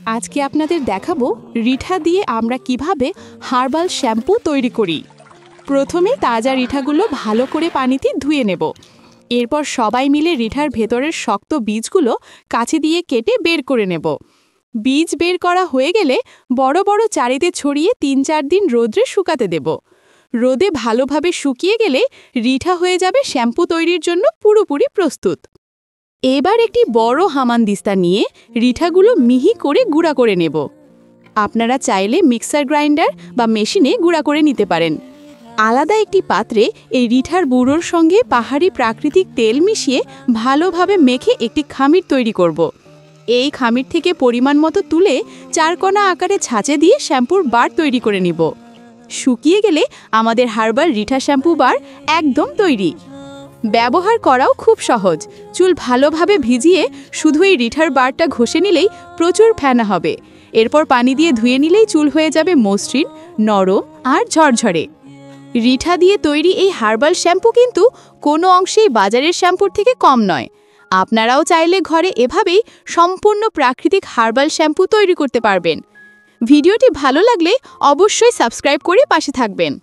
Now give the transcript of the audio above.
আজকে আপনাদের দেখাবো রিঠা দিয়ে আমরা কিভাবে হার্বাল শ্যাম্পু তৈরি করি। প্রথমে তাজা রিঠাগুলো ভালো করে পানিতে ধুয়ে নেব। এরপর সবাই মিলে রিঠার ভেতরের শক্ত বীজগুলো কাঁচি দিয়ে কেটে বের করে নেব। বীজ বের করা হয়ে গেলে বড় বড় চারিতে ছড়িয়ে ৩-৪ দিন রোদ্রে শুকাতে দেব। রোদে ভালোভাবে শুকিয়ে গেলে রিঠা হয়ে যাবে শ্যাম্পু তৈরির জন্য পুরোপুরি প্রস্তুত। এবার একটি বড় হামানদিস্তা নিয়ে রিঠাগুলো মিহি করে গুঁড়া করে নেব। আপনারা চাইলে মিক্সার গ্রাইন্ডার বা মেশিনে গুঁড়া করে নিতে পারেন। আলাদা একটি পাত্রে এই রিঠার গুঁড়োর সঙ্গে পাহাড়ি প্রাকৃতিক তেল মিশিয়ে ভালোভাবে মেখে একটি খামির তৈরি করব। এই খামির থেকে পরিমাণ মতো তুলে 4 কোনা আকারে ছাঁচে দিয়ে শ্যাম্পুর বার তৈরি করে নিব। শুকিয়ে গেলে আমাদের হার্বাল রিঠা শ্যাম্পু বার একদম তৈরি। ব্যবহার করাও খুব সহজ। চুল ভালোভাবে ভিজিয়ে শুধু এই রিঠার বারটা ঘষে নিলেই প্রচুর ফেনা হবে। এরপর পানি দিয়ে ধুয়ে নিলেই চুল হয়ে যাবে মসৃণ, নরম আর ঝরঝরে। রিঠা দিয়ে তৈরি এই হার্বাল শ্যাম্পু কিন্তু কোনো অংশেই বাজারের শ্যাম্পুর থেকে কম নয়। আপনারাও চাইলে ঘরে এভাবেই সম্পূর্ণ প্রাকৃতিক হার্বাল শ্যাম্পু তৈরি করতে পারবেন। ভিডিওটি ভালো লাগলে অবশ্যই সাবস্ক্রাইব করে পাশে থাকবেন।